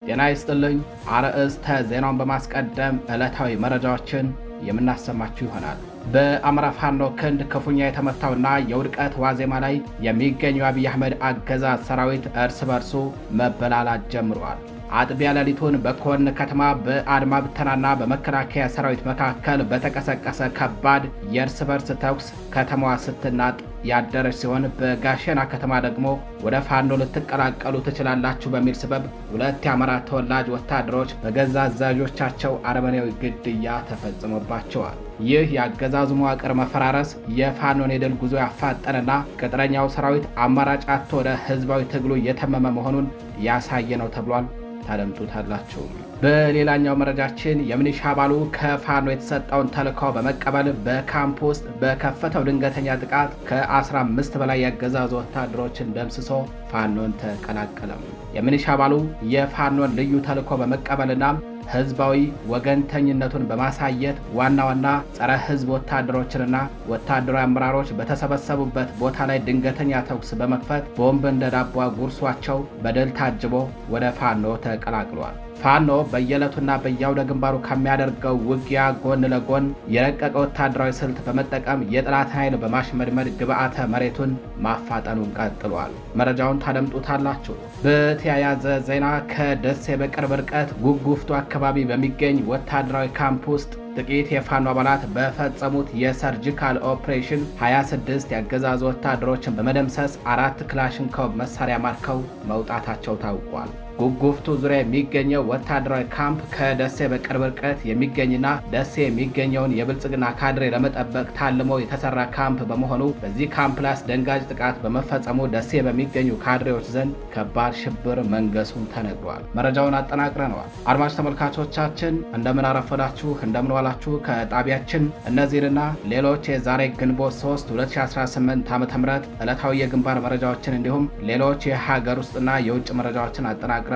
ጤና ይስጥልኝ። አርዕስተ ዜናውን በማስቀደም ዕለታዊ መረጃዎችን የምናሰማችሁ ይሆናል። በአማራ ፋኖ ክንድ ክፉኛ የተመታውና የውድቀት ዋዜማ ላይ የሚገኘው አብይ አህመድ አገዛዝ ሰራዊት እርስ በርሱ መበላላት ጀምሯል። አጥቢያ ሌሊቱን በኮን ከተማ በአድማ ብተናና በመከላከያ ሰራዊት መካከል በተቀሰቀሰ ከባድ የእርስ በርስ ተኩስ ከተማዋ ስትናጥ ያደረች ሲሆን በጋሸና ከተማ ደግሞ ወደ ፋኖ ልትቀላቀሉ ትችላላችሁ በሚል ሰበብ ሁለት የአማራ ተወላጅ ወታደሮች በገዛ አዛዦቻቸው አረመኔያዊ ግድያ ተፈጽሞባቸዋል። ይህ የአገዛዙ መዋቅር መፈራረስ የፋኖን የድል ጉዞ ያፋጠነና ቅጥረኛው ሰራዊት አማራጭ አጥቶ ወደ ህዝባዊ ትግሉ እየተመመ መሆኑን ያሳየ ነው ተብሏል። ታደምጡታላችሁ። በሌላኛው መረጃችን የሚሊሻ አባሉ ከፋኖ የተሰጠውን ተልዕኮ በመቀበል በካምፕ ውስጥ በከፈተው ድንገተኛ ጥቃት ከ15 በላይ ያገዛዙ ወታደሮችን ደምስሶ ፋኖን ተቀላቀለም። የሚሊሻ አባሉ የፋኖን ልዩ ተልዕኮ በመቀበልና ህዝባዊ ወገንተኝነቱን በማሳየት ዋና ዋና ጸረ ህዝብ ወታደሮችንና ወታደራዊ አመራሮች በተሰበሰቡበት ቦታ ላይ ድንገተኛ ተኩስ በመክፈት ቦምብ እንደ ዳቦ ጉርሷቸው በድል ታጅቦ ወደ ፋኖ ተቀላቅሏል። ፋኖ በየዕለቱና በየአውደ ግንባሩ ከሚያደርገው ውጊያ ጎን ለጎን የረቀቀ ወታደራዊ ስልት በመጠቀም የጠላት ኃይል በማሽመድመድ ግብዓተ መሬቱን ማፋጠኑን ቀጥሏል። መረጃውን ታደምጡታላችሁ። በተያያዘ ዜና ከደሴ በቅርብ ርቀት ጉጉፍቱ አካባቢ በሚገኝ ወታደራዊ ካምፕ ውስጥ ጥቂት የፋኖ አባላት በፈጸሙት የሰርጂካል ኦፕሬሽን 26 ያገዛዙ ወታደሮችን በመደምሰስ 4 ክላሽንኮቭ መሳሪያ ማርከው መውጣታቸው ታውቋል። ጉጉፍቱ ዙሪያ የሚገኘው ወታደራዊ ካምፕ ከደሴ በቅርብ ርቀት የሚገኝና ደሴ የሚገኘውን የብልጽግና ካድሬ ለመጠበቅ ታልሞ የተሰራ ካምፕ በመሆኑ በዚህ ካምፕ ላይ አስደንጋጭ ጥቃት በመፈጸሙ ደሴ በሚገኙ ካድሬዎች ዘንድ ከባድ ሽብር መንገሱን ተነግሯል። መረጃውን አጠናቅረነዋል። አድማጭ ተመልካቾቻችን እንደምን አረፈዳችሁ፣ እንደምን ዋላችሁ። ከጣቢያችን እነዚህንና ሌሎች የዛሬ ግንቦት 3 2018 ዓ.ም ዕለታዊ የግንባር መረጃዎችን እንዲሁም ሌሎች የሀገር ውስጥና የውጭ መረጃዎችን አጠናቅረን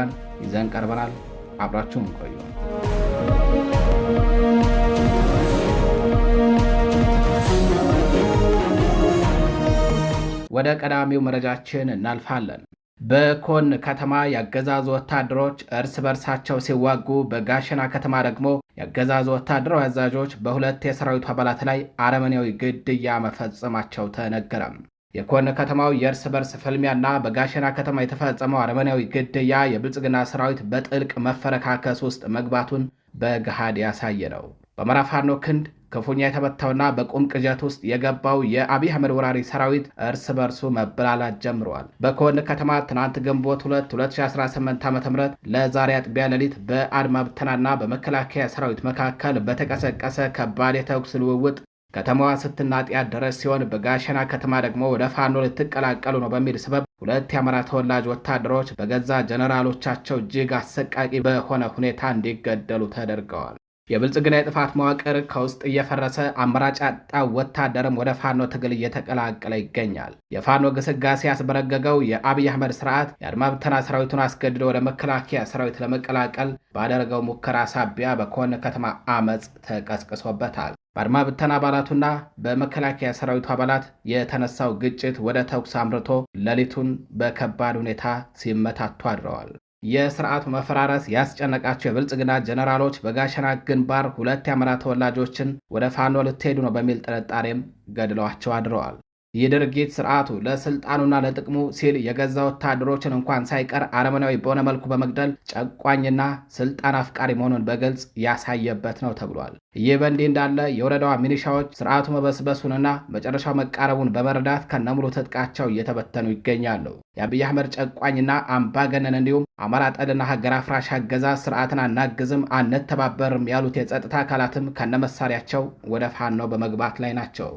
ይዘን ቀርበናል። አብራችሁን ቆዩ። ወደ ቀዳሚው መረጃችን እናልፋለን። በኮን ከተማ ያገዛዙ ወታደሮች እርስ በርሳቸው ሲዋጉ፣ በጋሸና ከተማ ደግሞ ያገዛዙ ወታደራዊ አዛዦች በሁለት የሰራዊቱ አባላት ላይ አረመኔያዊ ግድያ መፈጸማቸው ተነገረም። የኮን ከተማው የእርስ በርስ ፍልሚያና በጋሸና ከተማ የተፈጸመው አረመኔያዊ ግድያ የብልጽግና ሰራዊት በጥልቅ መፈረካከስ ውስጥ መግባቱን በገሃድ ያሳየ ነው። በአማራ ፋኖ ክንድ ክፉኛ የተመታውና በቁም ቅዠት ውስጥ የገባው የአብይ አህመድ ወራሪ ሰራዊት እርስ በርሱ መበላላት ጀምረዋል። በኮን ከተማ ትናንት ግንቦት 2 2018 ዓ.ም ለዛሬ አጥቢያ ሌሊት በአድማ ብተናና በመከላከያ ሰራዊት መካከል በተቀሰቀሰ ከባድ የተኩስ ልውውጥ ከተማዋ ስትናጥ ያደረች ሲሆን በጋሸና ከተማ ደግሞ ወደ ፋኖ ልትቀላቀሉ ነው በሚል ሰበብ ሁለት የአማራ ተወላጅ ወታደሮች በገዛ ጀነራሎቻቸው እጅግ አሰቃቂ በሆነ ሁኔታ እንዲገደሉ ተደርገዋል። የብልጽግና የጥፋት መዋቅር ከውስጥ እየፈረሰ አማራጭ ያጣ ወታደርም ወደ ፋኖ ትግል እየተቀላቀለ ይገኛል። የፋኖ ግስጋሴ ያስበረገገው የአብይ አህመድ ስርዓት የአድማ ብተና ሰራዊቱን አስገድዶ ወደ መከላከያ ሰራዊት ለመቀላቀል ባደረገው ሙከራ ሳቢያ በኮን ከተማ አመፅ ተቀስቅሶበታል። በአድማ ብተና አባላቱና በመከላከያ ሰራዊቱ አባላት የተነሳው ግጭት ወደ ተኩስ አምርቶ ሌሊቱን በከባድ ሁኔታ ሲመታቱ አድረዋል። የስርዓቱ መፈራረስ ያስጨነቃቸው የብልጽግና ጀነራሎች በጋሸና ግንባር ሁለት የአማራ ተወላጆችን ወደ ፋኖ ልትሄዱ ነው በሚል ጥርጣሬም ገድለዋቸው አድረዋል። ይህ ድርጊት ስርዓቱ ለስልጣኑና ለጥቅሙ ሲል የገዛ ወታደሮችን እንኳን ሳይቀር አረመናዊ በሆነ መልኩ በመግደል ጨቋኝና ስልጣን አፍቃሪ መሆኑን በግልጽ ያሳየበት ነው ተብሏል። ይህ በእንዲህ እንዳለ የወረዳዋ ሚሊሻዎች ስርዓቱ መበስበሱንና መጨረሻው መቃረቡን በመረዳት ከነሙሉ ትጥቃቸው እየተበተኑ ይገኛሉ። የአብይ አህመድ ጨቋኝና አምባገነን እንዲሁም አማራ ጠልና ሀገር አፍራሽ አገዛዝ ስርዓትን አናግዝም፣ አንተባበርም ያሉት የጸጥታ አካላትም ከነመሳሪያቸው ወደ ፋኖ በመግባት ላይ ናቸው።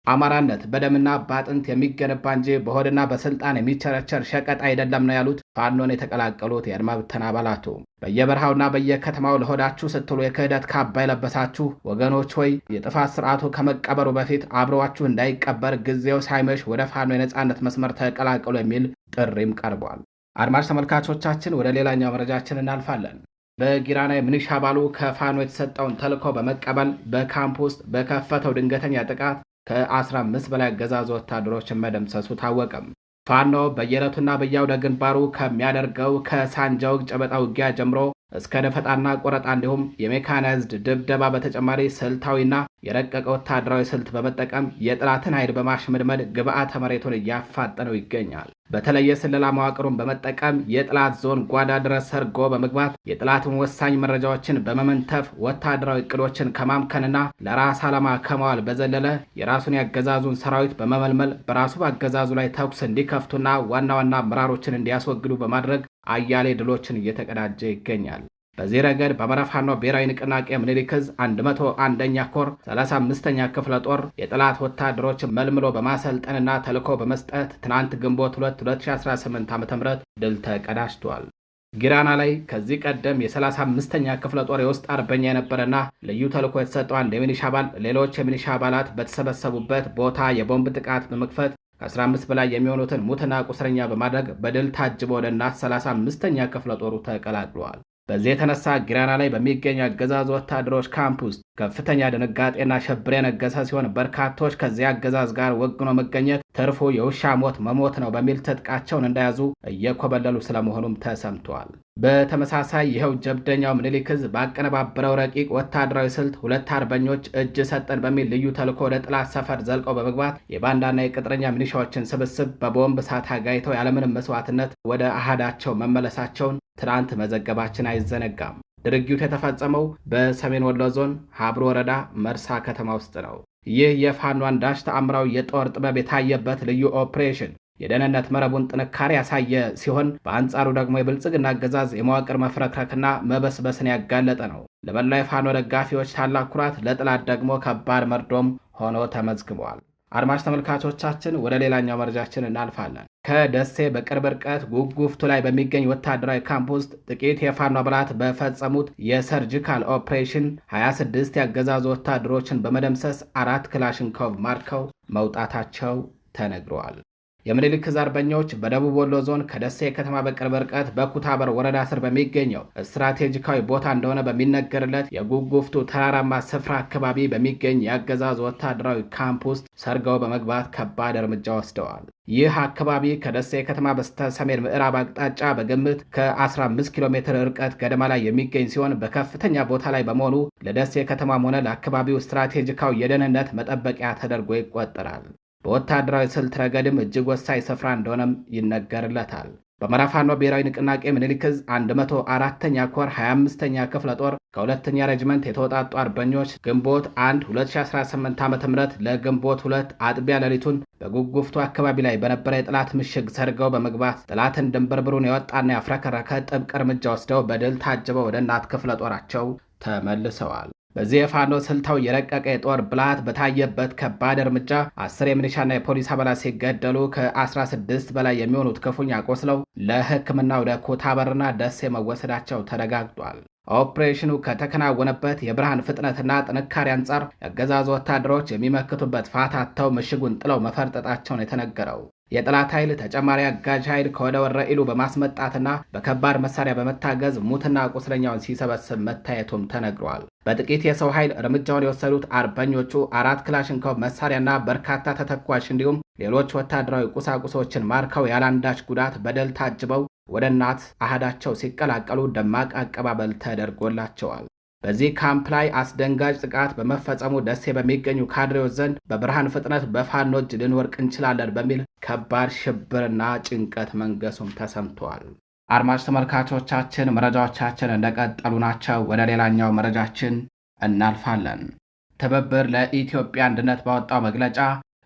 አማራነት በደምና በአጥንት የሚገነባ እንጂ በሆድና በስልጣን የሚቸረቸር ሸቀጥ አይደለም ነው ያሉት ፋኖን የተቀላቀሉት የአድማ ብተና አባላቱ። በየበረሃውና በየከተማው ለሆዳችሁ ስትሉ የክህደት ካባ የለበሳችሁ ወገኖች ሆይ የጥፋት ስርዓቱ ከመቀበሩ በፊት አብረዋችሁ እንዳይቀበር ጊዜው ሳይመሽ ወደ ፋኖ የነጻነት መስመር ተቀላቀሉ የሚል ጥሪም ቀርቧል። አድማጭ ተመልካቾቻችን ወደ ሌላኛው መረጃችን እናልፋለን። በጊራና የሚሊሻ አባሉ ከፋኖ የተሰጠውን ተልዕኮ በመቀበል በካምፕ ውስጥ በከፈተው ድንገተኛ ጥቃት ከ15 በላይ አገዛዙ ወታደሮችን መደምሰሱ ታወቀም። ፋኖ በየዕለቱና በየአውደ ግንባሩ ከሚያደርገው ከሳንጃውግ ጨበጣ ውጊያ ጀምሮ እስከ ደፈጣና ቆረጣ እንዲሁም የሜካናይዝድ ድብደባ በተጨማሪ ስልታዊና የረቀቀ ወታደራዊ ስልት በመጠቀም የጠላትን ኃይል በማሽመድመድ ግብዓተ መሬቱን እያፋጠነው ይገኛል። በተለየ ስለላ መዋቅሩን በመጠቀም የጠላት ዞን ጓዳ ድረስ ሰርጎ በመግባት የጠላትን ወሳኝ መረጃዎችን በመመንተፍ ወታደራዊ እቅዶችን ከማምከንና ለራስ ዓላማ ከመዋል በዘለለ የራሱን ያገዛዙን ሰራዊት በመመልመል በራሱ በአገዛዙ ላይ ተኩስ እንዲከፍቱና ዋና ዋና አመራሮችን እንዲያስወግዱ በማድረግ አያሌ ድሎችን እየተቀዳጀ ይገኛል። በዚህ ረገድ በአማራ ፋኖ ብሔራዊ ንቅናቄ ምኒልክ ዕዝ 101ኛ ኮር 35ኛ ክፍለ ጦር የጠላት ወታደሮችን መልምሎ በማሰልጠንና ተልዕኮ በመስጠት ትናንት ግንቦት 2 2018 ዓ.ም ድል ተቀዳጅቷል። ጊራና ላይ ከዚህ ቀደም የ35ኛ ክፍለ ጦር የውስጥ አርበኛ የነበረና ልዩ ተልዕኮ የተሰጠው አንድ የሚኒሻ አባል ሌሎች የሚኒሻ አባላት በተሰበሰቡበት ቦታ የቦምብ ጥቃት በመክፈት ከ15 በላይ የሚሆኑትን ሙትና ቁስለኛ በማድረግ በድል ታጅቦ ወደ እናት 35ኛ ክፍለ ጦሩ ተቀላቅሏል። በዚህ የተነሳ ጊራና ላይ በሚገኙ አገዛዝ ወታደሮች ካምፕ ውስጥ ከፍተኛ ድንጋጤና ሽብር የነገሰ ሲሆን በርካቶች ከዚህ አገዛዝ ጋር ወግኖ መገኘት ትርፉ የውሻ ሞት መሞት ነው በሚል ትጥቃቸውን እንደያዙ እየኮበለሉ ስለመሆኑም ተሰምቷል። በተመሳሳይ ይኸው ጀብደኛው ምኒልክ ዕዝ ባቀነባበረው ረቂቅ ወታደራዊ ስልት ሁለት አርበኞች እጅ ሰጠን በሚል ልዩ ተልዕኮ ወደ ጠላት ሰፈር ዘልቀው በመግባት የባንዳና የቅጥረኛ ሚኒሻዎችን ስብስብ በቦምብ እሳት አጋይተው ያለምንም መስዋዕትነት ወደ አሃዳቸው መመለሳቸውን ትናንት መዘገባችን አይዘነጋም። ድርጊቱ የተፈጸመው በሰሜን ወሎ ዞን ሀብሮ ወረዳ መርሳ ከተማ ውስጥ ነው። ይህ የፋኖ አንዳች ተአምራዊ የጦር ጥበብ የታየበት ልዩ ኦፕሬሽን የደህንነት መረቡን ጥንካሬ ያሳየ ሲሆን፣ በአንጻሩ ደግሞ የብልጽግና አገዛዝ የመዋቅር መፍረክረክና መበስበስን ያጋለጠ ነው። ለመላው የፋኖ ደጋፊዎች ታላቅ ኩራት፣ ለጠላት ደግሞ ከባድ መርዶም ሆኖ ተመዝግቧል። አድማጭ ተመልካቾቻችን ወደ ሌላኛው መረጃችን እናልፋለን። ከደሴ በቅርብ ርቀት ጉጉፍቱ ላይ በሚገኝ ወታደራዊ ካምፕ ውስጥ ጥቂት የፋኖ አባላት በፈጸሙት የሰርጂካል ኦፕሬሽን 26 ያገዛዙ ወታደሮችን በመደምሰስ 4 ክላሽንኮቭ ማርከው መውጣታቸው ተነግረዋል። የምኒልክ ዕዝ አርበኞች በደቡብ ወሎ ዞን ከደሴ ከተማ በቅርብ ርቀት በኩታበር ወረዳ ስር በሚገኘው ስትራቴጂካዊ ቦታ እንደሆነ በሚነገርለት የጉጉፍቱ ተራራማ ስፍራ አካባቢ በሚገኝ የአገዛዙ ወታደራዊ ካምፕ ውስጥ ሰርገው በመግባት ከባድ እርምጃ ወስደዋል። ይህ አካባቢ ከደሴ ከተማ በስተ ሰሜን ምዕራብ አቅጣጫ በግምት ከ15 ኪሎ ሜትር ርቀት ገደማ ላይ የሚገኝ ሲሆን በከፍተኛ ቦታ ላይ በመሆኑ ለደሴ ከተማም ሆነ ለአካባቢው ስትራቴጂካዊ የደህንነት መጠበቂያ ተደርጎ ይቆጠራል። በወታደራዊ ስልት ረገድም እጅግ ወሳኝ ስፍራ እንደሆነም ይነገርለታል። በአማራ ፋኖ ብሔራዊ ንቅናቄ ምኒልክ ዕዝ 104ኛ ኮር 25ኛ ክፍለ ጦር ከሁለተኛ ሬጅመንት የተወጣጡ አርበኞች ግንቦት 1 2018 ዓ.ም ለግንቦት 2 አጥቢያ ሌሊቱን በጉጉፍቱ አካባቢ ላይ በነበረ የጠላት ምሽግ ሰርገው በመግባት ጠላትን ድንብርብሩን የወጣና ያፍረከረከ ጥብቅ እርምጃ ወስደው በድል ታጅበው ወደ እናት ክፍለ ጦራቸው ተመልሰዋል። በዚህ የፋኖ ስልታዊ የረቀቀ የጦር ብልሃት በታየበት ከባድ እርምጃ 10 የሚሊሻና የፖሊስ አባላት ሲገደሉ ከ16 በላይ የሚሆኑት ክፉኛ ቆስለው ለሕክምና ወደ ኩታበርና ደሴ መወሰዳቸው ተረጋግጧል። ኦፕሬሽኑ ከተከናወነበት የብርሃን ፍጥነትና ጥንካሬ አንጻር የአገዛዙ ወታደሮች የሚመክቱበት ፋታ አጥተው ምሽጉን ጥለው መፈርጠጣቸውን የተነገረው የጠላት ኃይል ተጨማሪ አጋዥ ኃይል ከወደ ወረኢሉ በማስመጣትና በከባድ መሳሪያ በመታገዝ ሙትና ቁስለኛውን ሲሰበስብ መታየቱም ተነግሯል። በጥቂት የሰው ኃይል እርምጃውን የወሰዱት አርበኞቹ 4 ክላሽንኮቭ መሳሪያና በርካታ ተተኳሽ እንዲሁም ሌሎች ወታደራዊ ቁሳቁሶችን ማርከው ያላንዳች ጉዳት በድል ታጅበው ወደ እናት አህዳቸው ሲቀላቀሉ ደማቅ አቀባበል ተደርጎላቸዋል። በዚህ ካምፕ ላይ አስደንጋጭ ጥቃት በመፈጸሙ ደሴ በሚገኙ ካድሬዎች ዘንድ በብርሃን ፍጥነት በፋኖ እጅ ልንወድቅ እንችላለን በሚል ከባድ ሽብርና ጭንቀት መንገሱም ተሰምቷል። አድማጭ ተመልካቾቻችን መረጃዎቻችን እንደቀጠሉ ናቸው። ወደ ሌላኛው መረጃችን እናልፋለን። ትብብር ለኢትዮጵያ አንድነት ባወጣው መግለጫ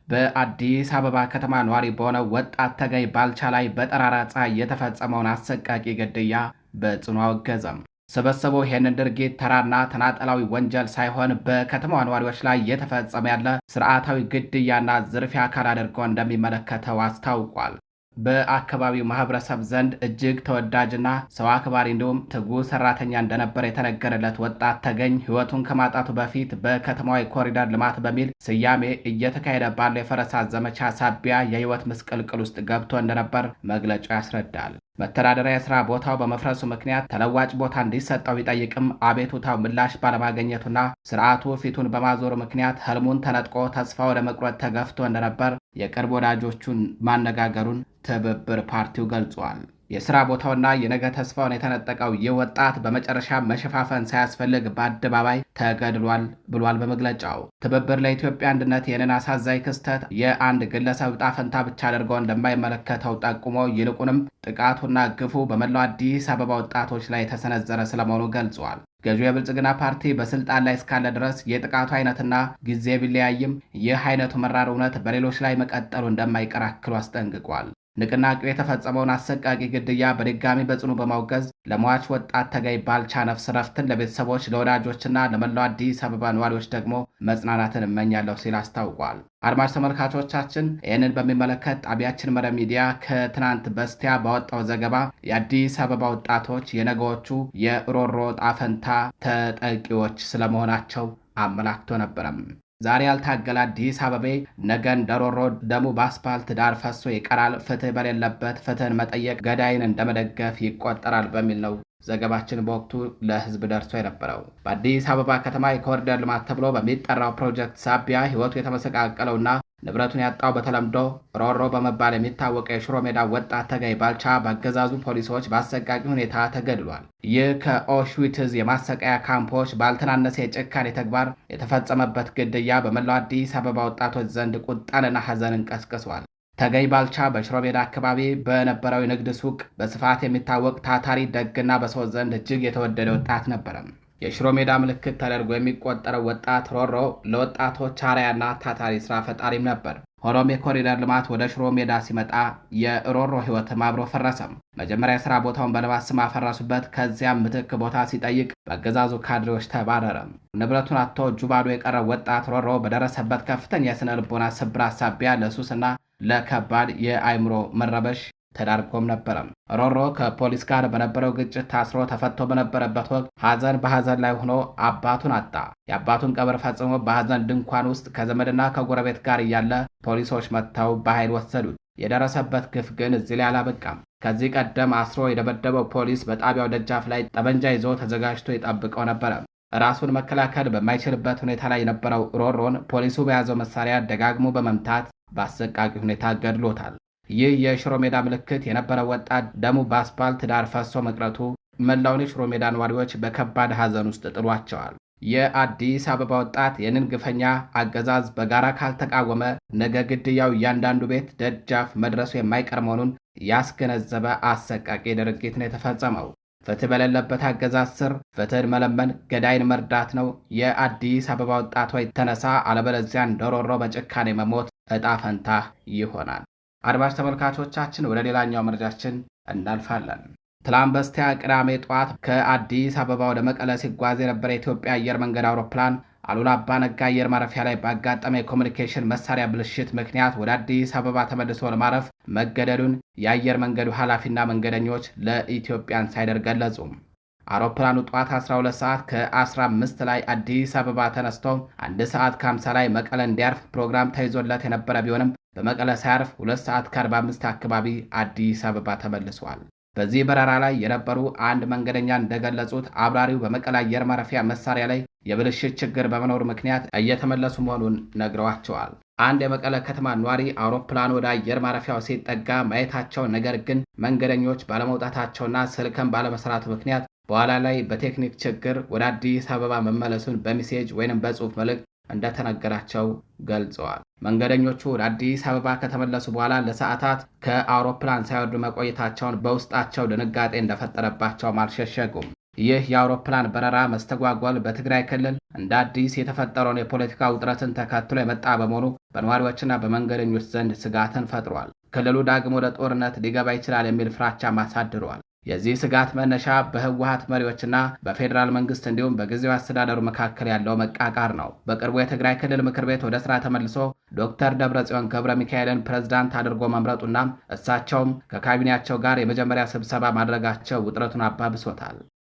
በአዲስ አበባ ከተማ ነዋሪ በሆነው ወጣት ተገኝ ባልቻ ላይ በጠራራ ፀሐይ የተፈጸመውን አሰቃቂ ግድያ በጽኑ አወገዘም። ስብስቡ ይህንን ድርጊት ተራና ተናጠላዊ ወንጀል ሳይሆን በከተማዋ ነዋሪዎች ላይ እየተፈጸመ ያለ ስርዓታዊ ግድያና ዝርፊያ አካል አድርጎ እንደሚመለከተው አስታውቋል። በአካባቢው ማህበረሰብ ዘንድ እጅግ ተወዳጅና ሰው አክባሪ እንዲሁም ትጉህ ሰራተኛ እንደነበር የተነገረለት ወጣት ተገኝ ሕይወቱን ከማጣቱ በፊት በከተማዋ የኮሪደር ልማት በሚል ስያሜ እየተካሄደ ባለው የፈረሳ ዘመቻ ሳቢያ የሕይወት ምስቅልቅል ውስጥ ገብቶ እንደነበር መግለጫው ያስረዳል። መተዳደሪያ የሥራ ቦታው በመፍረሱ ምክንያት ተለዋጭ ቦታ እንዲሰጠው ቢጠይቅም አቤቱታው ምላሽ ባለማግኘቱና ስርዓቱ ፊቱን በማዞሩ ምክንያት ህልሙን ተነጥቆ ተስፋ ወደ መቁረጥ ተገፍቶ እንደነበር የቅርብ ወዳጆቹን ማነጋገሩን ትብብር ፓርቲው ገልጿል። የሥራ ቦታውና የነገ ተስፋውን የተነጠቀው ይህ ወጣት በመጨረሻ መሸፋፈን ሳያስፈልግ በአደባባይ ተገድሏል ብሏል በመግለጫው። ትብብር ለኢትዮጵያ አንድነት ይህንን አሳዛኝ ክስተት የአንድ ግለሰብ ዕጣ ፈንታ ብቻ አድርገው እንደማይመለከተው ጠቁሞ ይልቁንም ጥቃቱና ግፉ በመላው አዲስ አበባ ወጣቶች ላይ የተሰነዘረ ስለመሆኑ ገልጿል። ገዢው የብልጽግና ፓርቲ በስልጣን ላይ እስካለ ድረስ የጥቃቱ አይነትና ጊዜ ቢለያይም ይህ አይነቱ መራር እውነት በሌሎች ላይ መቀጠሉ እንደማይቀር አክሎ አስጠንቅቋል። ንቅናቄው የተፈጸመውን አሰቃቂ ግድያ በድጋሚ በጽኑ በማውገዝ ለሟች ወጣት ተገኝ ባልቻ ነፍስ ረፍትን ለቤተሰቦች ለወዳጆችና ለመላው አዲስ አበባ ነዋሪዎች ደግሞ መጽናናትን እመኛለሁ ሲል አስታውቋል። አድማጭ ተመልካቾቻችን ይህንን በሚመለከት ጣቢያችን መረብ ሚዲያ ከትናንት በስቲያ ባወጣው ዘገባ የአዲስ አበባ ወጣቶች የነገዎቹ የሮሮ ጣፈንታ ተጠቂዎች ስለመሆናቸው አመላክቶ ነበረም። ዛሬ ያልታገለ አዲስ አበቤ ነገ እንደ ሮሮ ደሙ በአስፓልት ዳር ፈሶ ይቀራል። ፍትህ በሌለበት ፍትህን መጠየቅ ገዳይን እንደመደገፍ ይቆጠራል በሚል ነው ዘገባችን በወቅቱ ለህዝብ ደርሶ የነበረው። በአዲስ አበባ ከተማ የኮሪደር ልማት ተብሎ በሚጠራው ፕሮጀክት ሳቢያ ህይወቱ የተመሰቃቀለውና ንብረቱን ያጣው በተለምዶ ሮሮ በመባል የሚታወቀው የሽሮ ሜዳ ወጣት ተገኝ ባልቻ በአገዛዙ ፖሊሶች በአሰቃቂ ሁኔታ ተገድሏል። ይህ ከኦሽዊትዝ የማሰቃያ ካምፖች ባልተናነሰ የጭካኔ ተግባር የተፈጸመበት ግድያ በመላው አዲስ አበባ ወጣቶች ዘንድ ቁጣንና ሐዘንን ቀስቅሷል። ተገኝ ባልቻ በሽሮ ሜዳ አካባቢ በነበረው የንግድ ሱቅ በስፋት የሚታወቅ ታታሪ፣ ደግና በሰው ዘንድ እጅግ የተወደደ ወጣት ነበረ። የሽሮ ሜዳ ምልክት ተደርጎ የሚቆጠረው ወጣት ሮሮ ለወጣቶች አርአያና ታታሪ ስራ ፈጣሪም ነበር። ሆኖም የኮሪደር ልማት ወደ ሽሮ ሜዳ ሲመጣ የሮሮ ህይወትም አብሮ ፈረሰም። መጀመሪያ የስራ ቦታውን በልማት ስም አፈረሱበት። ከዚያም ምትክ ቦታ ሲጠይቅ በአገዛዙ ካድሬዎች ተባረረ። ንብረቱን አጥቶ እጁ ባዶ የቀረው ወጣት ሮሮ በደረሰበት ከፍተኛ የስነ ልቦና ስብራት ሳቢያ ለሱስና ለከባድ የአእምሮ መረበሽ ተዳርጎም ነበረ። ሮሮ ከፖሊስ ጋር በነበረው ግጭት ታስሮ ተፈቶ በነበረበት ወቅት ሐዘን በሐዘን ላይ ሆኖ አባቱን አጣ። የአባቱን ቀብር ፈጽሞ በሐዘን ድንኳን ውስጥ ከዘመድና ከጎረቤት ጋር እያለ ፖሊሶች መጥተው በኃይል ወሰዱት። የደረሰበት ግፍ ግን እዚህ ላይ አላበቃም። ከዚህ ቀደም አስሮ የደበደበው ፖሊስ በጣቢያው ደጃፍ ላይ ጠመንጃ ይዞ ተዘጋጅቶ ይጠብቀው ነበረ። ራሱን መከላከል በማይችልበት ሁኔታ ላይ የነበረው ሮሮን ፖሊሱ በያዘው መሳሪያ ደጋግሞ በመምታት በአሰቃቂ ሁኔታ ገድሎታል። ይህ የሽሮ ሜዳ ምልክት የነበረው ወጣት ደሙ በአስፓልት ዳር ፈሶ መቅረቱ መላውን የሽሮ ሜዳ ነዋሪዎች በከባድ ሐዘን ውስጥ ጥሏቸዋል። የአዲስ አበባ ወጣት ይህንን ግፈኛ አገዛዝ በጋራ ካልተቃወመ ነገ ግድያው እያንዳንዱ ቤት ደጃፍ መድረሱ የማይቀር መሆኑን ያስገነዘበ አሰቃቂ ድርጊት ነው የተፈጸመው። ፍትህ በሌለበት አገዛዝ ስር ፍትህን መለመን ገዳይን መርዳት ነው። የአዲስ አበባ ወጣት ወይ ተነሳ፣ አለበለዚያ እንደ ሮሮ በጭካኔ መሞት ዕጣ ፈንታ ይሆናል። አድማጭ ተመልካቾቻችን ወደ ሌላኛው መረጃችን እናልፋለን። ትላንት በስቲያ ቅዳሜ ጠዋት ከአዲስ አበባ ወደ መቀለ ሲጓዝ የነበረ የኢትዮጵያ አየር መንገድ አውሮፕላን አሉላ አባ ነጋ አየር ማረፊያ ላይ ባጋጠመ የኮሚኒኬሽን መሳሪያ ብልሽት ምክንያት ወደ አዲስ አበባ ተመልሶ ለማረፍ መገደዱን የአየር መንገዱ ኃላፊና መንገደኞች ለኢትዮጵያ ኢንሳይደር ገለጹ። አውሮፕላኑ ጠዋት 12 ሰዓት ከ15 ላይ አዲስ አበባ ተነስቶ 1 ሰዓት ከ50 ላይ መቀለ እንዲያርፍ ፕሮግራም ተይዞለት የነበረ ቢሆንም በመቀለ ሳያርፍ 2 ሰዓት ከ45 አካባቢ አዲስ አበባ ተመልሷል። በዚህ በረራ ላይ የነበሩ አንድ መንገደኛ እንደገለጹት አብራሪው በመቀለ አየር ማረፊያ መሳሪያ ላይ የብልሽት ችግር በመኖሩ ምክንያት እየተመለሱ መሆኑን ነግረዋቸዋል። አንድ የመቀለ ከተማ ኗሪ አውሮፕላኑ ወደ አየር ማረፊያው ሲጠጋ ማየታቸው፣ ነገር ግን መንገደኞች ባለመውጣታቸውና ስልክም ባለመስራቱ ምክንያት በኋላ ላይ በቴክኒክ ችግር ወደ አዲስ አበባ መመለሱን በሜሴጅ ወይንም በጽሑፍ መልእክት እንደተነገራቸው ገልጸዋል። መንገደኞቹ ወደ አዲስ አበባ ከተመለሱ በኋላ ለሰዓታት ከአውሮፕላን ሳይወርዱ መቆየታቸውን በውስጣቸው ድንጋጤ እንደፈጠረባቸው አልሸሸጉም። ይህ የአውሮፕላን በረራ መስተጓጓል በትግራይ ክልል እንደ አዲስ የተፈጠረውን የፖለቲካ ውጥረትን ተከትሎ የመጣ በመሆኑ በነዋሪዎችና በመንገደኞች ዘንድ ስጋትን ፈጥሯል። ክልሉ ዳግም ወደ ጦርነት ሊገባ ይችላል የሚል ፍራቻም አሳድሯል። የዚህ ስጋት መነሻ በህወሓት መሪዎችና በፌዴራል መንግስት እንዲሁም በጊዜያዊ አስተዳደሩ መካከል ያለው መቃቃር ነው። በቅርቡ የትግራይ ክልል ምክር ቤት ወደ ስራ ተመልሶ ዶክተር ደብረጽዮን ገብረ ሚካኤልን ፕሬዝዳንት አድርጎ መምረጡና እሳቸውም ከካቢኔያቸው ጋር የመጀመሪያ ስብሰባ ማድረጋቸው ውጥረቱን አባብሶታል።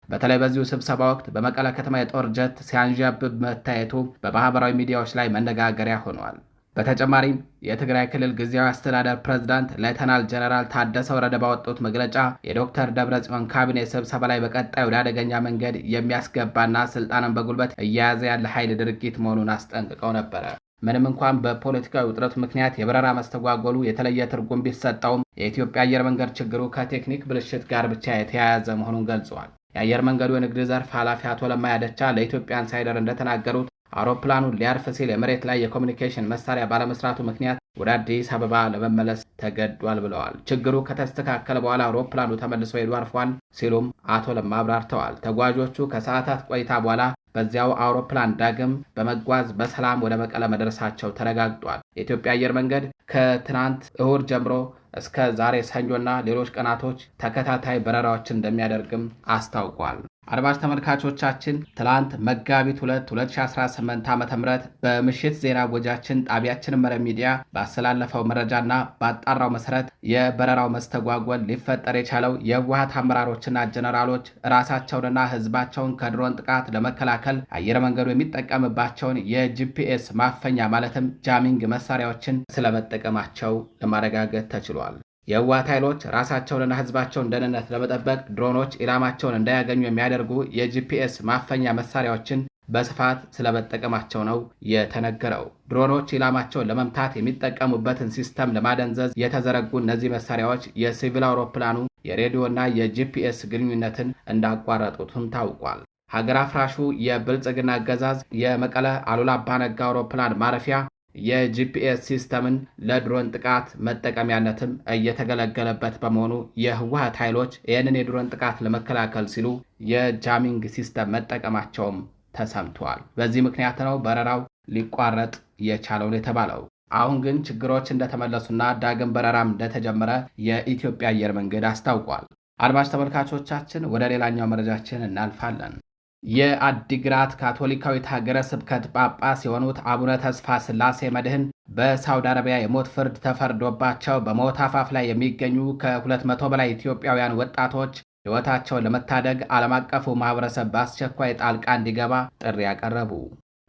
በተለይ በዚሁ ስብሰባ ወቅት በመቀለ ከተማ የጦር ጀት ሲያንዣብብ መታየቱ በማህበራዊ ሚዲያዎች ላይ መነጋገሪያ ሆኗል። በተጨማሪም የትግራይ ክልል ጊዜያዊ አስተዳደር ፕሬዝዳንት ሌተናል ጀነራል ታደሰ ወረደ ባወጡት መግለጫ የዶክተር ደብረጽዮን ካቢኔ ስብሰባ ላይ በቀጣይ ወደ አደገኛ መንገድ የሚያስገባና ስልጣንን በጉልበት እየያዘ ያለ ኃይል ድርጊት መሆኑን አስጠንቅቀው ነበረ። ምንም እንኳን በፖለቲካዊ ውጥረቱ ምክንያት የበረራ መስተጓጎሉ የተለየ ትርጉም ቢሰጠውም የኢትዮጵያ አየር መንገድ ችግሩ ከቴክኒክ ብልሽት ጋር ብቻ የተያያዘ መሆኑን ገልጸዋል። የአየር መንገዱ የንግድ ዘርፍ ኃላፊ አቶ ለማ ያደቻ ለኢትዮጵያ ኢንሳይደር እንደተናገሩት አውሮፕላኑ ሊያርፍ ሲል የመሬት ላይ የኮሚኒኬሽን መሳሪያ ባለመስራቱ ምክንያት ወደ አዲስ አበባ ለመመለስ ተገዷል ብለዋል። ችግሩ ከተስተካከለ በኋላ አውሮፕላኑ ተመልሶ ሄዶ አርፏል ሲሉም አቶ ለማ አብራርተዋል። ተጓዦቹ ከሰዓታት ቆይታ በኋላ በዚያው አውሮፕላን ዳግም በመጓዝ በሰላም ወደ መቀለ መድረሳቸው ተረጋግጧል። የኢትዮጵያ አየር መንገድ ከትናንት እሁድ ጀምሮ እስከ ዛሬ ሰኞና ሌሎች ቀናቶች ተከታታይ በረራዎችን እንደሚያደርግም አስታውቋል። አድማጭ ተመልካቾቻችን ትላንት መጋቢት 2 2018 ዓ.ም በምሽት ዜና ወጃችን ጣቢያችን መረብ ሚዲያ ባስተላለፈው መረጃና ባጣራው መሰረት የበረራው መስተጓጎል ሊፈጠር የቻለው የህወሓት አመራሮችና ጀነራሎች ራሳቸውንና ህዝባቸውን ከድሮን ጥቃት ለመከላከል አየር መንገዱ የሚጠቀምባቸውን የጂፒኤስ ማፈኛ ማለትም ጃሚንግ መሳሪያዎችን ስለመጠቀማቸው ለማረጋገጥ ተችሏል። የህወሓት ኃይሎች ራሳቸውንና ህዝባቸውን ደህንነት ለመጠበቅ ድሮኖች ኢላማቸውን እንዳያገኙ የሚያደርጉ የጂፒኤስ ማፈኛ መሳሪያዎችን በስፋት ስለመጠቀማቸው ነው የተነገረው። ድሮኖች ኢላማቸውን ለመምታት የሚጠቀሙበትን ሲስተም ለማደንዘዝ የተዘረጉ እነዚህ መሳሪያዎች የሲቪል አውሮፕላኑ የሬዲዮና የጂፒኤስ ግንኙነትን እንዳቋረጡትም ታውቋል። ሀገር አፍራሹ የብልጽግና አገዛዝ የመቀለ አሉላ አባ ነጋ አውሮፕላን ማረፊያ የጂፒኤስ ሲስተምን ለድሮን ጥቃት መጠቀሚያነትም እየተገለገለበት በመሆኑ የህወሓት ኃይሎች ይህንን የድሮን ጥቃት ለመከላከል ሲሉ የጃሚንግ ሲስተም መጠቀማቸውም ተሰምቷል። በዚህ ምክንያት ነው በረራው ሊቋረጥ የቻለውን የተባለው። አሁን ግን ችግሮች እንደተመለሱና ዳግም በረራም እንደተጀመረ የኢትዮጵያ አየር መንገድ አስታውቋል። አድማጭ ተመልካቾቻችን ወደ ሌላኛው መረጃችን እናልፋለን። የአዲግራት ካቶሊካዊት ሀገረ ስብከት ጳጳስ የሆኑት አቡነ ተስፋ ስላሴ መድህን በሳውዲ አረቢያ የሞት ፍርድ ተፈርዶባቸው በሞት አፋፍ ላይ የሚገኙ ከ200 በላይ ኢትዮጵያውያን ወጣቶች ሕይወታቸውን ለመታደግ ዓለም አቀፉ ማህበረሰብ በአስቸኳይ ጣልቃ እንዲገባ ጥሪ ያቀረቡ።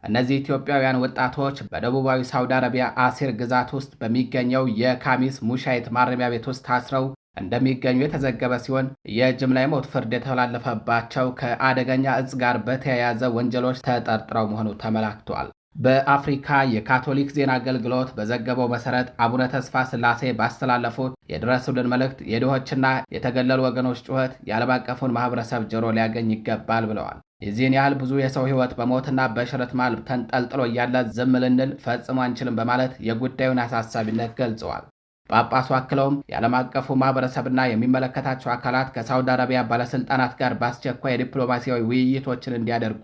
እነዚህ ኢትዮጵያውያን ወጣቶች በደቡባዊ ሳውዲ አረቢያ አሲር ግዛት ውስጥ በሚገኘው የካሚስ ሙሻይት ማረሚያ ቤት ውስጥ ታስረው እንደሚገኙ የተዘገበ ሲሆን የጅምላ የሞት ፍርድ የተላለፈባቸው ከአደገኛ እጽ ጋር በተያያዘ ወንጀሎች ተጠርጥረው መሆኑ ተመላክቷል። በአፍሪካ የካቶሊክ ዜና አገልግሎት በዘገበው መሰረት አቡነ ተስፋ ስላሴ ባስተላለፉት የድረሱልን መልእክት የድሆችና የተገለሉ ወገኖች ጩኸት የዓለም አቀፉን ማህበረሰብ ጆሮ ሊያገኝ ይገባል ብለዋል። የዚህን ያህል ብዙ የሰው ሕይወት በሞትና በሽረት ማል ተንጠልጥሎ እያለ ዝም ልንል ፈጽሞ አንችልም በማለት የጉዳዩን አሳሳቢነት ገልጸዋል። ጳጳሱ አክለውም የዓለም አቀፉ ማህበረሰብና የሚመለከታቸው አካላት ከሳውዲ አረቢያ ባለስልጣናት ጋር በአስቸኳይ የዲፕሎማሲያዊ ውይይቶችን እንዲያደርጉ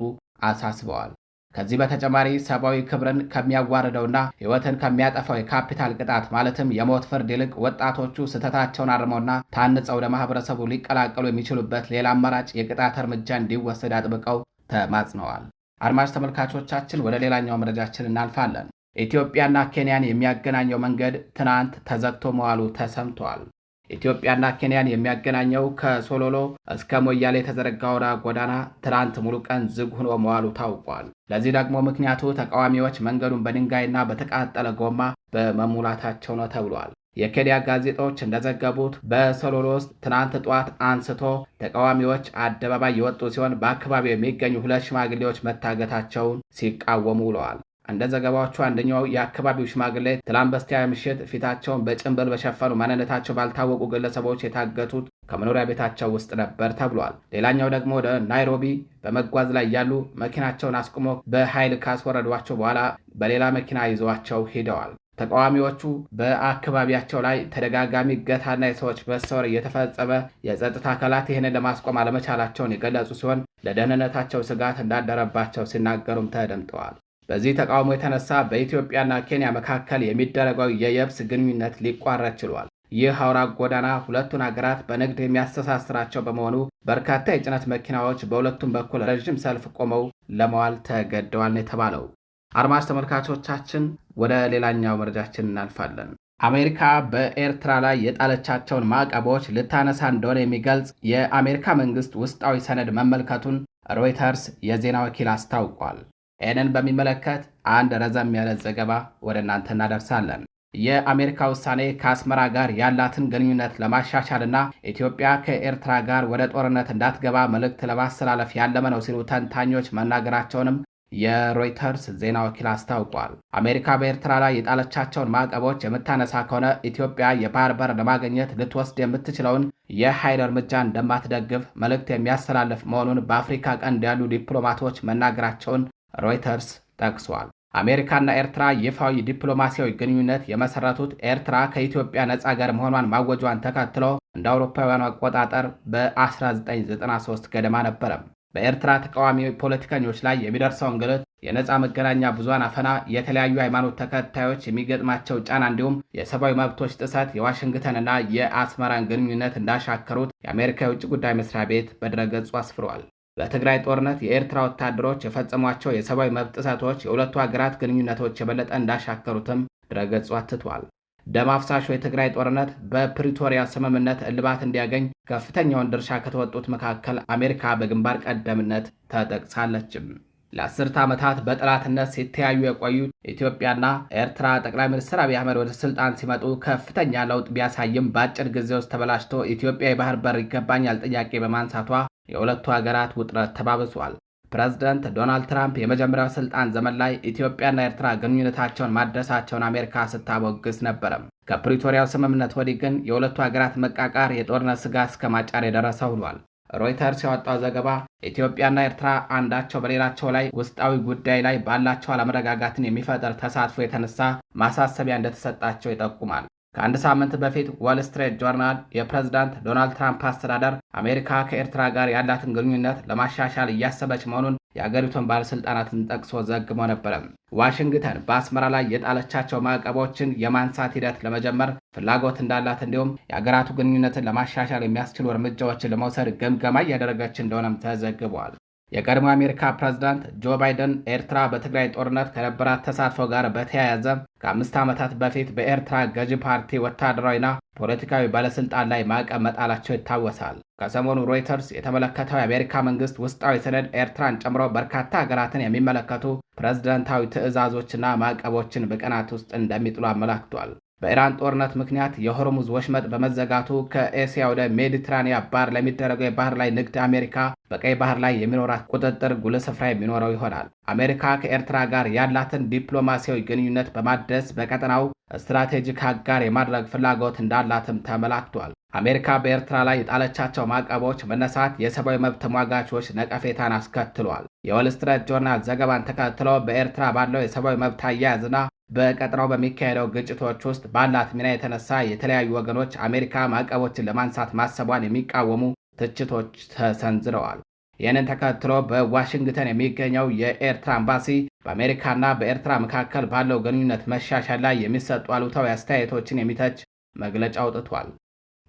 አሳስበዋል። ከዚህ በተጨማሪ ሰብአዊ ክብርን ከሚያዋርደውና ሕይወትን ከሚያጠፋው የካፒታል ቅጣት ማለትም የሞት ፍርድ ይልቅ ወጣቶቹ ስህተታቸውን አርመውና ታንጸው ለማህበረሰቡ ሊቀላቀሉ የሚችሉበት ሌላ አማራጭ የቅጣት እርምጃ እንዲወሰድ አጥብቀው ተማጽነዋል። አድማጭ ተመልካቾቻችን ወደ ሌላኛው መረጃችን እናልፋለን። ኢትዮጵያና ኬንያን የሚያገናኘው መንገድ ትናንት ተዘግቶ መዋሉ ተሰምቷል። ኢትዮጵያና ኬንያን የሚያገናኘው ከሶሎሎ እስከ ሞያሌ የተዘረጋ አውራ ጎዳና ትናንት ሙሉ ቀን ዝግ ሆኖ መዋሉ ታውቋል። ለዚህ ደግሞ ምክንያቱ ተቃዋሚዎች መንገዱን በድንጋይና በተቃጠለ ጎማ በመሙላታቸው ነው ተብሏል። የኬንያ ጋዜጦች እንደዘገቡት በሶሎሎ ውስጥ ትናንት ጠዋት አንስቶ ተቃዋሚዎች አደባባይ የወጡ ሲሆን በአካባቢው የሚገኙ 2 ሽማግሌዎች መታገታቸውን ሲቃወሙ ውለዋል። እንደ ዘገባዎቹ አንደኛው የአካባቢው ሽማግሌ ትላንት በስቲያ ምሽት ፊታቸውን በጭንብል በሸፈኑ ማንነታቸው ባልታወቁ ግለሰቦች የታገቱት ከመኖሪያ ቤታቸው ውስጥ ነበር ተብሏል። ሌላኛው ደግሞ ወደ ናይሮቢ በመጓዝ ላይ ያሉ መኪናቸውን አስቁሞ በኃይል ካስወረዷቸው በኋላ በሌላ መኪና ይዘዋቸው ሄደዋል። ተቃዋሚዎቹ በአካባቢያቸው ላይ ተደጋጋሚ እገታና የሰዎች መሰወር እየተፈጸመ የጸጥታ አካላት ይህንን ለማስቆም አለመቻላቸውን የገለጹ ሲሆን ለደህንነታቸው ስጋት እንዳደረባቸው ሲናገሩም ተደምጠዋል። በዚህ ተቃውሞ የተነሳ በኢትዮጵያና ኬንያ መካከል የሚደረገው የየብስ ግንኙነት ሊቋረጥ ችሏል። ይህ አውራ ጎዳና ሁለቱን ሀገራት በንግድ የሚያስተሳስራቸው በመሆኑ በርካታ የጭነት መኪናዎች በሁለቱም በኩል ረዥም ሰልፍ ቆመው ለመዋል ተገደዋል ነው የተባለው። አድማጭ ተመልካቾቻችን ወደ ሌላኛው መረጃችን እናልፋለን። አሜሪካ በኤርትራ ላይ የጣለቻቸውን ማዕቀቦች ልታነሳ እንደሆነ የሚገልጽ የአሜሪካ መንግስት ውስጣዊ ሰነድ መመልከቱን ሮይተርስ የዜና ወኪል አስታውቋል። ይህንን በሚመለከት አንድ ረዘም ያለ ዘገባ ወደ እናንተ እናደርሳለን። የአሜሪካ ውሳኔ ከአስመራ ጋር ያላትን ግንኙነት ለማሻሻልና ኢትዮጵያ ከኤርትራ ጋር ወደ ጦርነት እንዳትገባ መልእክት ለማስተላለፍ ያለመ ነው ሲሉ ተንታኞች መናገራቸውንም የሮይተርስ ዜና ወኪል አስታውቋል። አሜሪካ በኤርትራ ላይ የጣለቻቸውን ማዕቀቦች የምታነሳ ከሆነ ኢትዮጵያ የባህር በር ለማግኘት ልትወስድ የምትችለውን የኃይል እርምጃ እንደማትደግፍ መልእክት የሚያስተላልፍ መሆኑን በአፍሪካ ቀንድ ያሉ ዲፕሎማቶች መናገራቸውን ሮይተርስ ጠቅሷል። አሜሪካና ኤርትራ ይፋዊ ዲፕሎማሲያዊ ግንኙነት የመሰረቱት ኤርትራ ከኢትዮጵያ ነጻ አገር መሆኗን ማወጇን ተከትሎ እንደ አውሮፓውያኑ አቆጣጠር በ1993 ገደማ ነበረ። በኤርትራ ተቃዋሚ ፖለቲከኞች ላይ የሚደርሰው እንግልት፣ የነጻ መገናኛ ብዙሃን አፈና፣ የተለያዩ ሃይማኖት ተከታዮች የሚገጥማቸው ጫና እንዲሁም የሰብአዊ መብቶች ጥሰት የዋሽንግተንና የአስመራን ግንኙነት እንዳሻከሩት የአሜሪካ የውጭ ጉዳይ መስሪያ ቤት በድረገጹ አስፍሯል። በትግራይ ጦርነት የኤርትራ ወታደሮች የፈጸሟቸው የሰብአዊ መብት ጥሰቶች የሁለቱ ሀገራት ግንኙነቶች የበለጠ እንዳሻከሩትም ድረገጹ አትቷል። ደም አፍሳሹ የትግራይ ጦርነት በፕሪቶሪያ ስምምነት እልባት እንዲያገኝ ከፍተኛውን ድርሻ ከተወጡት መካከል አሜሪካ በግንባር ቀደምነት ተጠቅሳለችም። ለ10 ዓመታት በጠላትነት ሲተያዩ የቆዩት ኢትዮጵያና ኤርትራ ጠቅላይ ሚኒስትር አብይ አህመድ ወደ ስልጣን ሲመጡ ከፍተኛ ለውጥ ቢያሳይም በአጭር ጊዜ ውስጥ ተበላሽቶ ኢትዮጵያ የባህር በር ይገባኛል ጥያቄ በማንሳቷ የሁለቱ ሀገራት ውጥረት ተባብሷል። ፕሬዝዳንት ዶናልድ ትራምፕ የመጀመሪያው ስልጣን ዘመን ላይ ኢትዮጵያና ኤርትራ ግንኙነታቸውን ማደሳቸውን አሜሪካ ስታወግዝ ነበረም። ከፕሪቶሪያው ስምምነት ወዲህ ግን የሁለቱ ሀገራት መቃቃር የጦርነት ስጋት እስከ ማጫር የደረሰ ሆኗል። ሮይተርስ ያወጣው ዘገባ ኢትዮጵያና ኤርትራ አንዳቸው በሌላቸው ላይ ውስጣዊ ጉዳይ ላይ ባላቸው አለመረጋጋትን የሚፈጠር ተሳትፎ የተነሳ ማሳሰቢያ እንደተሰጣቸው ይጠቁማል። ከአንድ ሳምንት በፊት ዋል ስትሪት ጆርናል የፕሬዝዳንት ዶናልድ ትራምፕ አስተዳደር አሜሪካ ከኤርትራ ጋር ያላትን ግንኙነት ለማሻሻል እያሰበች መሆኑን የአገሪቱን ባለሥልጣናትን ጠቅሶ ዘግቦ ነበረ። ዋሽንግተን በአስመራ ላይ የጣለቻቸው ማዕቀቦችን የማንሳት ሂደት ለመጀመር ፍላጎት እንዳላት እንዲሁም የአገራቱ ግንኙነትን ለማሻሻል የሚያስችሉ እርምጃዎችን ለመውሰድ ግምገማ እያደረገች እንደሆነም ተዘግቧል። የቀድሞ አሜሪካ ፕሬዝዳንት ጆ ባይደን ኤርትራ በትግራይ ጦርነት ከነበራት ተሳትፎ ጋር በተያያዘ ከ5 ዓመታት በፊት በኤርትራ ገዢ ፓርቲ ወታደራዊና ፖለቲካዊ ባለስልጣን ላይ ማዕቀብ መጣላቸው ይታወሳል። ከሰሞኑ ሮይተርስ የተመለከተው የአሜሪካ መንግስት ውስጣዊ ሰነድ ኤርትራን ጨምሮ በርካታ ሀገራትን የሚመለከቱ ፕሬዝዳንታዊ ትዕዛዞችና ማዕቀቦችን በቀናት ውስጥ እንደሚጥሉ አመላክቷል። በኢራን ጦርነት ምክንያት የሆርሙዝ ወሽመጥ በመዘጋቱ ከኤስያ ወደ ሜዲትራኒያ ባህር ለሚደረገው የባህር ላይ ንግድ አሜሪካ በቀይ ባህር ላይ የሚኖራት ቁጥጥር ጉልህ ስፍራ የሚኖረው ይሆናል። አሜሪካ ከኤርትራ ጋር ያላትን ዲፕሎማሲያዊ ግንኙነት በማደስ በቀጠናው ስትራቴጂክ አጋር የማድረግ ፍላጎት እንዳላትም ተመላክቷል። አሜሪካ በኤርትራ ላይ የጣለቻቸው ማዕቀቦች መነሳት የሰብአዊ መብት ተሟጋቾች ነቀፌታን አስከትሏል። የዋል ስትሪት ጆርናል ዘገባን ተከትሎ በኤርትራ ባለው የሰብአዊ መብት አያያዝና በቀጠናው በሚካሄደው ግጭቶች ውስጥ ባላት ሚና የተነሳ የተለያዩ ወገኖች አሜሪካ ማዕቀቦችን ለማንሳት ማሰቧን የሚቃወሙ ትችቶች ተሰንዝረዋል። ይህንን ተከትሎ በዋሽንግተን የሚገኘው የኤርትራ ኤምባሲ በአሜሪካና በኤርትራ መካከል ባለው ግንኙነት መሻሻል ላይ የሚሰጡ አሉታዊ አስተያየቶችን የሚተች መግለጫ አውጥቷል።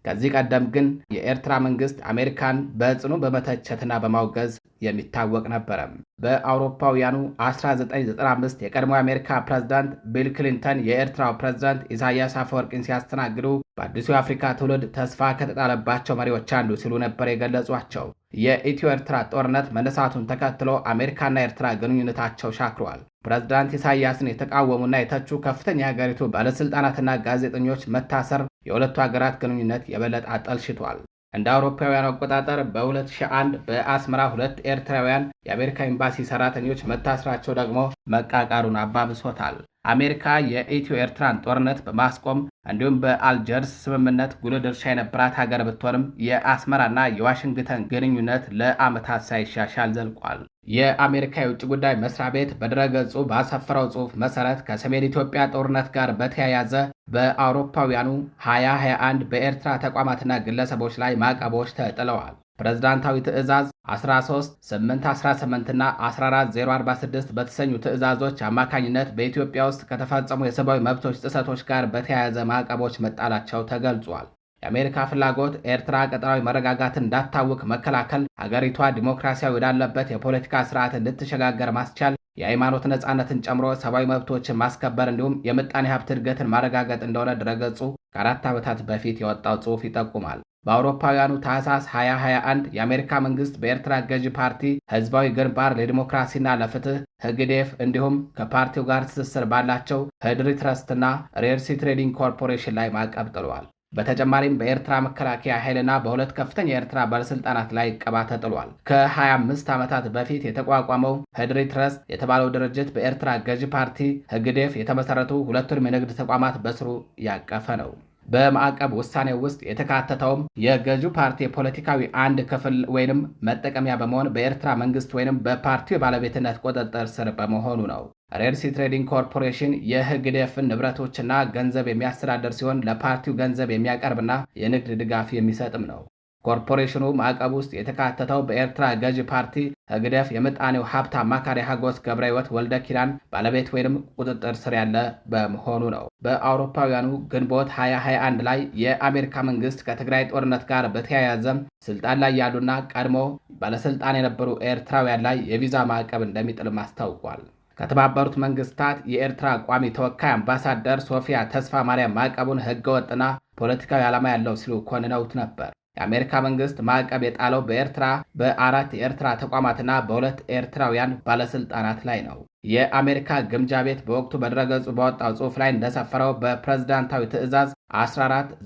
ከዚህ ቀደም ግን የኤርትራ መንግስት አሜሪካን በጽኑ በመተቸትና በማውገዝ የሚታወቅ ነበረ። በአውሮፓውያኑ 1995 የቀድሞ የአሜሪካ ፕሬዝዳንት ቢል ክሊንተን የኤርትራው ፕሬዝዳንት ኢሳያስ አፈወርቂን ሲያስተናግዱ በአዲሱ የአፍሪካ ትውልድ ተስፋ ከተጣለባቸው መሪዎች አንዱ ሲሉ ነበር የገለጿቸው። የኢትዮ ኤርትራ ጦርነት መነሳቱን ተከትሎ አሜሪካና ኤርትራ ግንኙነታቸው ሻክሯል። ፕሬዝዳንት ኢሳያስን የተቃወሙና የተቹ ከፍተኛ የሀገሪቱ ባለስልጣናትና ጋዜጠኞች መታሰር የሁለቱ ሀገራት ግንኙነት የበለጠ አጠልሽቷል። እንደ አውሮፓውያን አቆጣጠር በ2001 በአስመራ 2 ኤርትራውያን የአሜሪካ ኤምባሲ ሰራተኞች መታሰራቸው ደግሞ መቃቃሩን አባብሶታል። አሜሪካ የኢትዮ ኤርትራን ጦርነት በማስቆም እንዲሁም በአልጀርስ ስምምነት ጉልህ ድርሻ የነበራት ሀገር ብትሆንም የአስመራና የዋሽንግተን ግንኙነት ለዓመታት ሳይሻሻል ዘልቋል። የአሜሪካ የውጭ ጉዳይ መስሪያ ቤት በድረገጹ ባሰፈረው ጽሑፍ መሰረት ከሰሜን ኢትዮጵያ ጦርነት ጋር በተያያዘ በአውሮፓውያኑ 2021 በኤርትራ ተቋማትና ግለሰቦች ላይ ማዕቀቦች ተጥለዋል። ፕሬዝዳንታዊ ትዕዛዝ 13፣ 8፣ 18 እና 14046 በተሰኙ ትዕዛዞች አማካኝነት በኢትዮጵያ ውስጥ ከተፈጸሙ የሰብአዊ መብቶች ጥሰቶች ጋር በተያያዘ ማዕቀቦች መጣላቸው ተገልጿል። የአሜሪካ ፍላጎት ኤርትራ ቀጠናዊ መረጋጋትን እንዳታውክ መከላከል፣ ሀገሪቷ ዲሞክራሲያዊ ወዳለበት የፖለቲካ ስርዓት እንድትሸጋገር ማስቻል፣ የሃይማኖት ነጻነትን ጨምሮ ሰብአዊ መብቶችን ማስከበር እንዲሁም የምጣኔ ሀብት እድገትን ማረጋገጥ እንደሆነ ድረገጹ ከ4 ዓመታት በፊት የወጣው ጽሑፍ ይጠቁማል። በአውሮፓውያኑ ታህሳስ 2021 የአሜሪካ መንግስት በኤርትራ ገዢ ፓርቲ ህዝባዊ ግንባር ለዲሞክራሲና ለፍትህ ህግዴፍ እንዲሁም ከፓርቲው ጋር ትስስር ባላቸው ህድሪ ትረስትና ሬርሲ ትሬዲንግ ኮርፖሬሽን ላይ ማዕቀብ ጥሏል። በተጨማሪም በኤርትራ መከላከያ ኃይልና በሁለት ከፍተኛ የኤርትራ ባለስልጣናት ላይ እቀባ ተጥሏል። ከ25 ዓመታት በፊት የተቋቋመው ህድሪ ትረስት የተባለው ድርጅት በኤርትራ ገዢ ፓርቲ ህግዴፍ የተመሰረቱ ሁለቱንም የንግድ ተቋማት በስሩ ያቀፈ ነው። በማዕቀብ ውሳኔው ውስጥ የተካተተውም የገዢው ፓርቲ የፖለቲካዊ አንድ ክፍል ወይንም መጠቀሚያ በመሆን በኤርትራ መንግስት ወይንም በፓርቲው የባለቤትነት ቁጥጥር ስር በመሆኑ ነው። ሬድሲ ትሬዲንግ ኮርፖሬሽን የህግዴፍን ንብረቶችና ገንዘብ የሚያስተዳድር ሲሆን ለፓርቲው ገንዘብ የሚያቀርብና የንግድ ድጋፍ የሚሰጥም ነው። ኮርፖሬሽኑ ማዕቀብ ውስጥ የተካተተው በኤርትራ ገዢ ፓርቲ ህግዴፍ የምጣኔው ሀብት አማካሪ ሀጎስ ገብረሕይወት ወልደ ኪዳን ባለቤት ወይም ቁጥጥር ስር ያለ በመሆኑ ነው። በአውሮፓውያኑ ግንቦት 2021 ላይ የአሜሪካ መንግስት ከትግራይ ጦርነት ጋር በተያያዘም ስልጣን ላይ ያሉና ቀድሞ ባለስልጣን የነበሩ ኤርትራውያን ላይ የቪዛ ማዕቀብ እንደሚጥልም አስታውቋል። ከተባበሩት መንግስታት የኤርትራ ቋሚ ተወካይ አምባሳደር ሶፊያ ተስፋ ማርያም ማዕቀቡን ህገወጥና ፖለቲካዊ ዓላማ ያለው ሲሉ ኮንነውት ነበር። የአሜሪካ መንግስት ማዕቀብ የጣለው በኤርትራ በ4 የኤርትራ ተቋማትና በ2 ኤርትራውያን ባለስልጣናት ላይ ነው። የአሜሪካ ግምጃ ቤት በወቅቱ በድረገጹ ባወጣው ጽሑፍ ላይ እንደሰፈረው በፕሬዝዳንታዊ ትዕዛዝ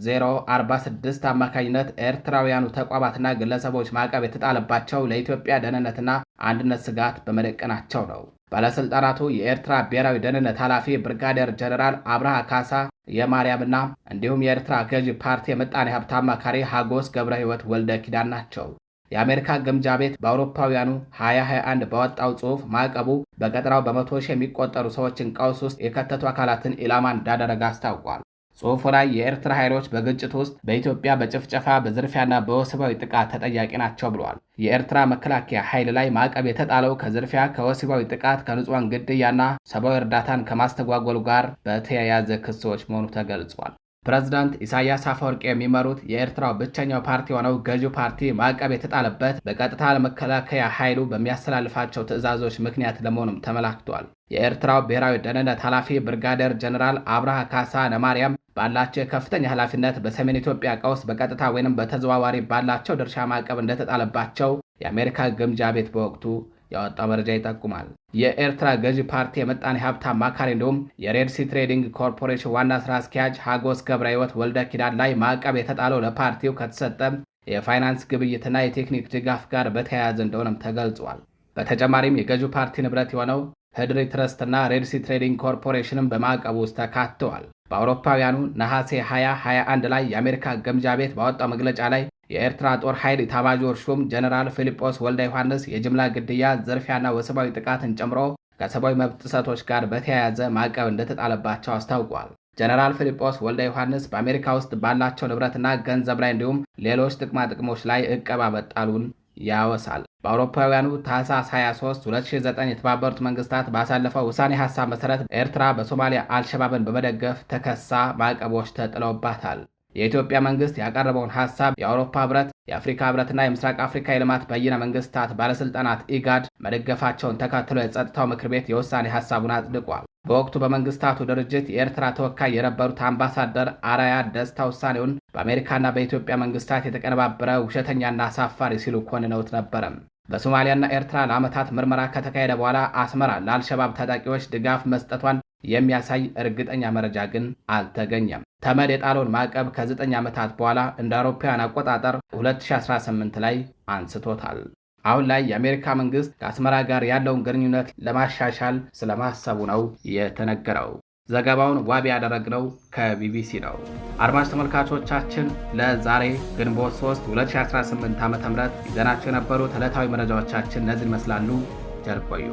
14046 አማካኝነት ኤርትራውያኑ ተቋማትና ግለሰቦች ማዕቀብ የተጣለባቸው ለኢትዮጵያ ደህንነትና አንድነት ስጋት በመደቀናቸው ነው። ባለስልጣናቱ የኤርትራ ብሔራዊ ደህንነት ኃላፊ ብርጋዴር ጀነራል አብርሃ ካሳ የማርያምና እንዲሁም የኤርትራ ገዢ ፓርቲ የምጣኔ ሀብት አማካሪ ሀጎስ ገብረሕይወት ወልደ ኪዳን ናቸው። የአሜሪካ ግምጃ ቤት በአውሮፓውያኑ 2021 ባወጣው ጽሑፍ ማዕቀቡ በቀጠናው በመቶ ሺህ የሚቆጠሩ ሰዎችን ቀውስ ውስጥ የከተቱ አካላትን ኢላማ እንዳደረገ አስታውቋል። ጽሑፉ ላይ የኤርትራ ኃይሎች በግጭት ውስጥ በኢትዮጵያ በጭፍጨፋ በዝርፊያና በወሲባዊ ጥቃት ተጠያቂ ናቸው ብሏል። የኤርትራ መከላከያ ኃይል ላይ ማዕቀብ የተጣለው ከዝርፊያ፣ ከወሲባዊ ጥቃት፣ ከንጹሃን ግድያና ሰብአዊ እርዳታን ከማስተጓጎሉ ጋር በተያያዘ ክሶች መሆኑ ተገልጿል። ፕሬዝዳንት ኢሳያስ አፈወርቂ የሚመሩት የኤርትራው ብቸኛው ፓርቲ የሆነው ገዢው ፓርቲ ማዕቀብ የተጣለበት በቀጥታ ለመከላከያ ኃይሉ በሚያስተላልፋቸው ትዕዛዞች ምክንያት ለመሆኑም ተመላክቷል። የኤርትራው ብሔራዊ ደህንነት ኃላፊ ብርጋዴር ጀነራል አብርሃ ካሳ ነማርያም ባላቸው የከፍተኛ ኃላፊነት በሰሜን ኢትዮጵያ ቀውስ በቀጥታ ወይንም በተዘዋዋሪ ባላቸው ድርሻ ማዕቀብ እንደተጣለባቸው የአሜሪካ ግምጃ ቤት በወቅቱ ያወጣው መረጃ ይጠቁማል። የኤርትራ ገዢ ፓርቲ የምጣኔ ሀብት አማካሪ እንዲሁም የሬድሲ ትሬዲንግ ኮርፖሬሽን ዋና ስራ አስኪያጅ ሀጎስ ገብረሕይወት ወልደ ኪዳን ላይ ማዕቀብ የተጣለው ለፓርቲው ከተሰጠ የፋይናንስ ግብይትና የቴክኒክ ድጋፍ ጋር በተያያዘ እንደሆነም ተገልጿል። በተጨማሪም የገዢው ፓርቲ ንብረት የሆነው ህድሪ ትረስትና ሬድሲ ትሬዲንግ ኮርፖሬሽንም በማዕቀቡ ውስጥ ተካተዋል። በአውሮፓውያኑ ነሐሴ 2021 ላይ የአሜሪካ ግምጃ ቤት ባወጣው መግለጫ ላይ የኤርትራ ጦር ኃይል ኢታማዦር ሹም ጀነራል ፊሊጶስ ወልደ ዮሐንስ የጅምላ ግድያ፣ ዝርፊያና ወሲባዊ ጥቃትን ጨምሮ ከሰብአዊ መብት ጥሰቶች ጋር በተያያዘ ማዕቀብ እንደተጣለባቸው አስታውቋል። ጀነራል ፊሊጶስ ወልደ ዮሐንስ በአሜሪካ ውስጥ ባላቸው ንብረትና ገንዘብ ላይ እንዲሁም ሌሎች ጥቅማ ጥቅሞች ላይ እቀባ መጣሉን ያወሳል። በአውሮፓውያኑ ታህሳስ 23 2009 የተባበሩት መንግስታት ባሳለፈው ውሳኔ ሀሳብ መሰረት ኤርትራ በሶማሊያ አልሸባብን በመደገፍ ተከሳ ማዕቀቦች ተጥለውባታል። የኢትዮጵያ መንግስት ያቀረበውን ሀሳብ የአውሮፓ ህብረት፣ የአፍሪካ ህብረትና የምስራቅ አፍሪካ የልማት በይነ መንግስታት ባለስልጣናት ኢጋድ መደገፋቸውን ተከትሎ የጸጥታው ምክር ቤት የውሳኔ ሀሳቡን አጽድቋል። በወቅቱ በመንግስታቱ ድርጅት የኤርትራ ተወካይ የነበሩት አምባሳደር አራያ ደስታ ውሳኔውን በአሜሪካና በኢትዮጵያ መንግስታት የተቀነባበረ ውሸተኛና አሳፋሪ ሲሉ ኮንነውት ነበረም። በሶማሊያና ኤርትራ ለዓመታት ምርመራ ከተካሄደ በኋላ አስመራ ለአልሸባብ ታጣቂዎች ድጋፍ መስጠቷን የሚያሳይ እርግጠኛ መረጃ ግን አልተገኘም። ተመድ የጣለውን ማዕቀብ ከ9 ዓመታት በኋላ እንደ አውሮፓውያን አቆጣጠር 2018 ላይ አንስቶታል። አሁን ላይ የአሜሪካ መንግስት ከአስመራ ጋር ያለውን ግንኙነት ለማሻሻል ስለማሰቡ ነው የተነገረው። ዘገባውን ዋቢ ያደረግነው ከቢቢሲ ነው። አድማጭ ተመልካቾቻችን ለዛሬ ግንቦት 3 2018 ዓ.ም ይዘናቸው የነበሩት ዕለታዊ መረጃዎቻችን እነዚህን ይመስላሉ። ቸር ቆዩ።